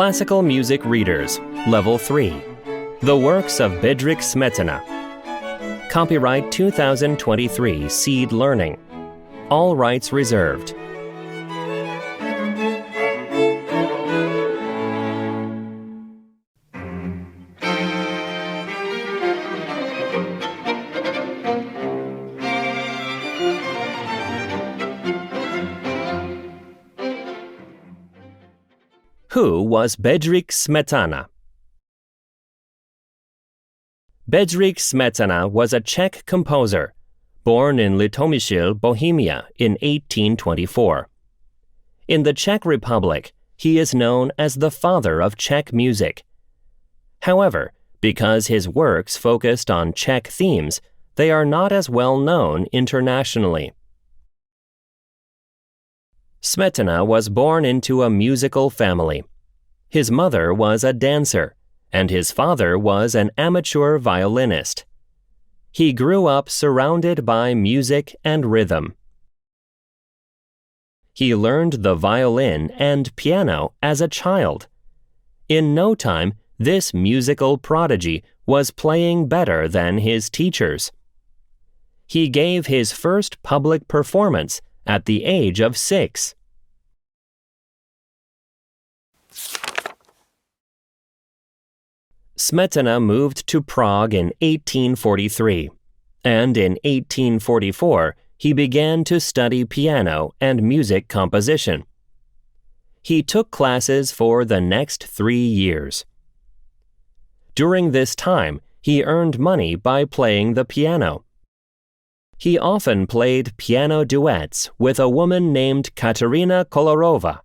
Classical Music Readers, Level 3. The Works of Bedřich Smetana. Copyright 2023 Seed Learning. All rights reserved. Who was Bedřich Smetana? Bedřich Smetana was a Czech composer, born in Libuše, Bohemia in 1824. In the Czech Republic, he is known as the father of Czech music. However, because his works focused on Czech themes, they are not as well known internationally. Smetana was born into a musical family. His mother was a dancer, and his father was an amateur violinist. He grew up surrounded by music and rhythm. He learned the violin and piano as a child. In no time, this musical prodigy was playing better than his teachers. He gave his first public performance at the age of 6. Smetana moved to Prague in 1843, and in 1844 he began to study piano and music composition. He took classes for the next 3 years. During this time, he earned money by playing the piano. He often played piano duets with a woman named Katerina Kolarova,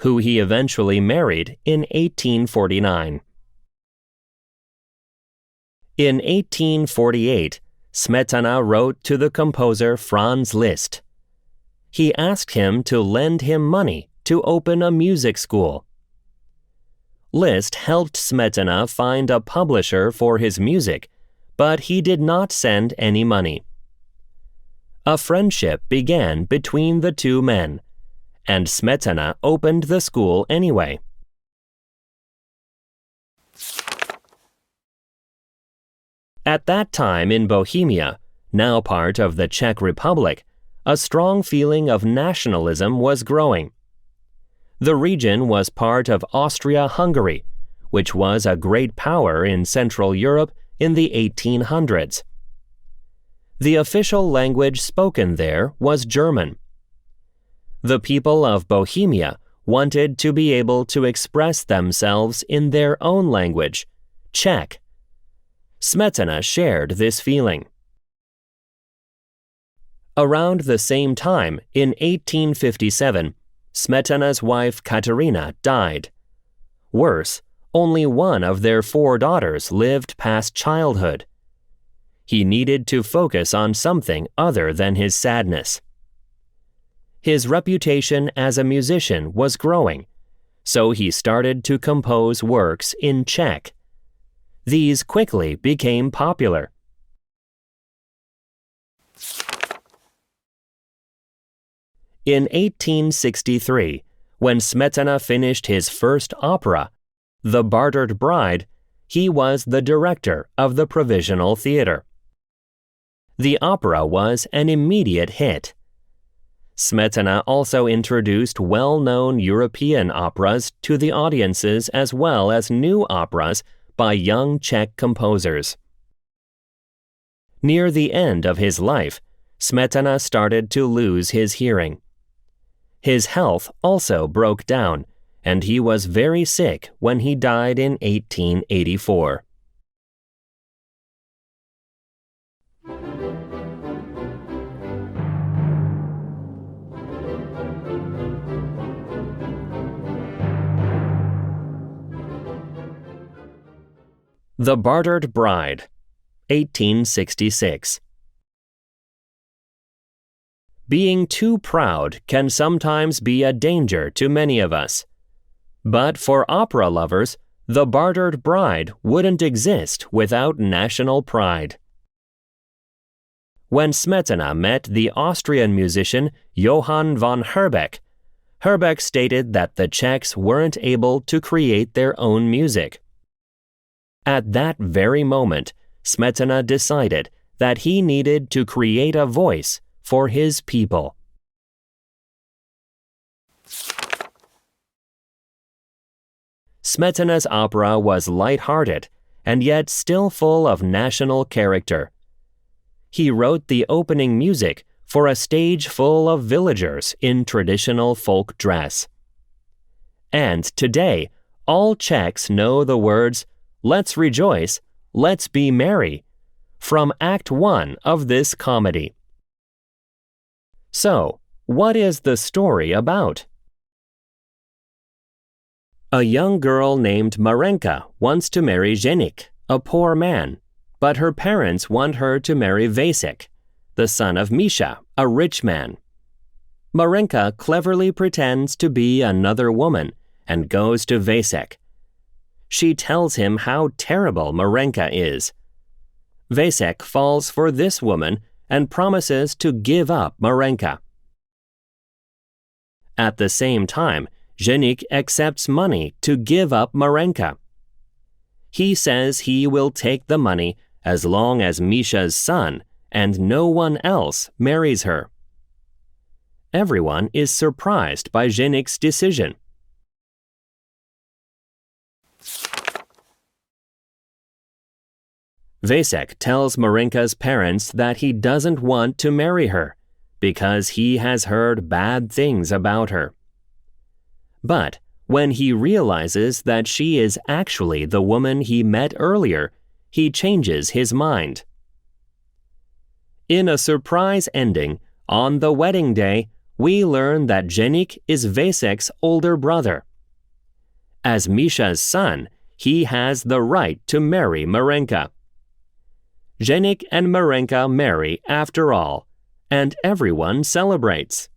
who he eventually married in 1849. In 1848, Smetana wrote to the composer Franz Liszt. He asked him to lend him money to open a music school. Liszt helped Smetana find a publisher for his music, but he did not send any money. A friendship began between the two men, and Smetana opened the school anyway. At that time in Bohemia, now part of the Czech Republic, a strong feeling of nationalism was growing. The region was part of Austria-Hungary, which was a great power in Central Europe in the 1800s. The official language spoken there was German. The people of Bohemia wanted to be able to express themselves in their own language, Czech. Smetana shared this feeling. Around the same time, in 1857, Smetana's wife Katerina died. Worse, only one of their 4 daughters lived past childhood. He needed to focus on something other than his sadness. His reputation as a musician was growing, so he started to compose works in Czech. These quickly became popular. In 1863, when Smetana finished his first opera, The Bartered Bride, he was the director of the Provisional Theatre. The opera was an immediate hit. Smetana also introduced well-known European operas to the audiences as well as new operas by young Czech composers. Near the end of his life, Smetana started to lose his hearing. His health also broke down, and he was very sick when he died in 1884. The Bartered Bride, 1866. Being too proud can sometimes be a danger to many of us. But for opera lovers, The Bartered Bride wouldn't exist without national pride. When Smetana met the Austrian musician Johann von Herbeck, Herbeck stated that the Czechs weren't able to create their own music. At that very moment, Smetana decided that he needed to create a voice for his people. Smetana's opera was light-hearted and yet still full of national character. He wrote the opening music for a stage full of villagers in traditional folk dress. And today, all Czechs know the words, "Let's rejoice, let's be merry," from Act 1 of this comedy. So, what is the story about? A young girl named Marenka wants to marry Zdeněk, a poor man, but her parents want her to marry Vasek, the son of Misha, a rich man. Marenka cleverly pretends to be another woman and goes to Vasek. She tells him how terrible Marenka is. Vasek falls for this woman and promises to give up Marenka. At the same time, Zdeněk accepts money to give up Marenka. He says he will take the money as long as Misha's son and no one else marries her. Everyone is surprised by Zdeněk's decision. Vasek tells Marenka's parents that he doesn't want to marry her because he has heard bad things about her. But when he realizes that she is actually the woman he met earlier, he changes his mind. In a surprise ending, on the wedding day, we learn that Zdeněk is Vasek's older brother. As Misha's son, he has the right to marry Marenka. Zdeněk and Marenka marry after all, and everyone celebrates.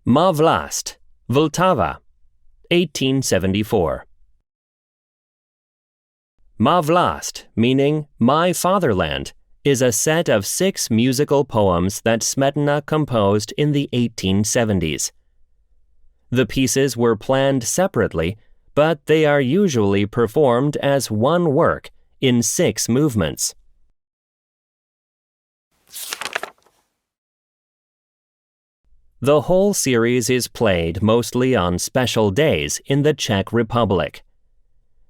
Vlast, Vltava, 1874. Vlast, meaning My Fatherland, is a set of 6 musical poems that Smetana composed in the 1870s. The pieces were planned separately, but they are usually performed as one work in 6 movements. The whole series is played mostly on special days in the Czech Republic.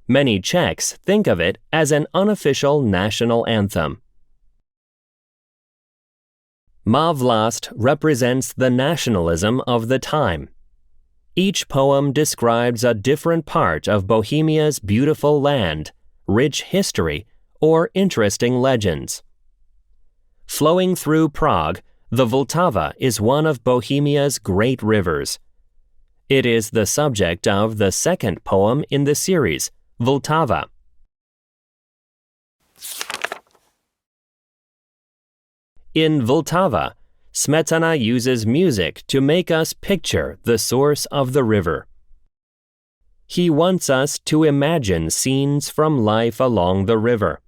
Many Czechs think of it as an unofficial national anthem. Vlast represents the nationalism of the time. Each poem describes a different part of Bohemia's beautiful land, rich history, or interesting legends. Flowing through Prague, the Vltava is one of Bohemia's great rivers. It is the subject of the second poem in the series, Vltava. In Vltava, Smetana uses music to make us picture the source of the river. He wants us to imagine scenes from life along the river.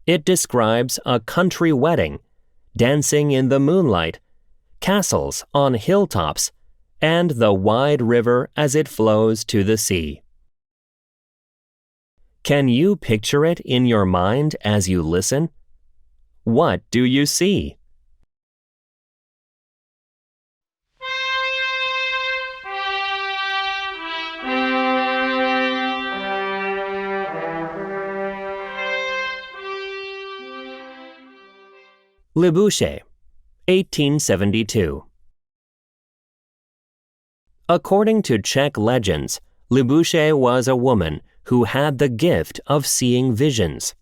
It describes a country wedding, dancing in the moonlight, castles on hilltops, and the wide river as it flows to the sea. Can you picture it in your mind as you listen? What do you see? Libuše, 1872. According to Czech legends, Libuše was a woman who had the gift of seeing visions.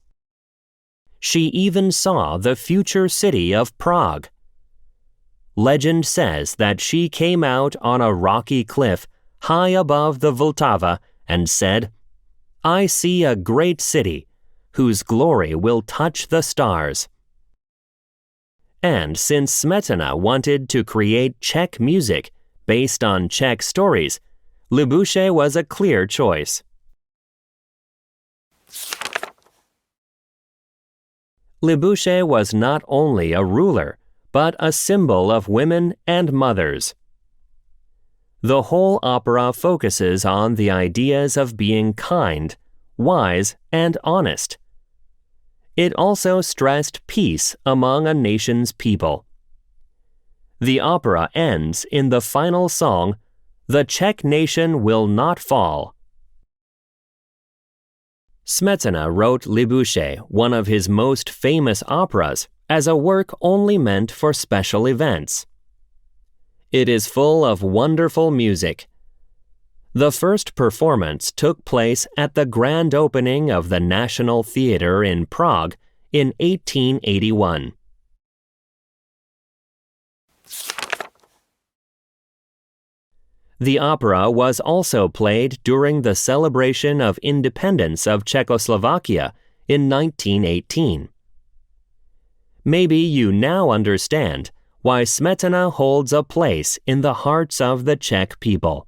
She even saw the future city of Prague. Legend says that she came out on a rocky cliff high above the Vltava and said, "I see a great city, whose glory will touch the stars." And since Smetana wanted to create Czech music based on Czech stories, Libuše was a clear choice. Libuše was not only a ruler, but a symbol of women and mothers. The whole opera focuses on the ideas of being kind, wise, and honest. It also stressed peace among a nation's people. The opera ends in the final song, "The Czech nation will not fall." Smetana wrote Libuše, one of his most famous operas, as a work only meant for special events. It is full of wonderful music. The first performance took place at the grand opening of the National Theatre in Prague in 1881. The opera was also played during the celebration of independence of Czechoslovakia in 1918. Maybe you now understand why Smetana holds a place in the hearts of the Czech people.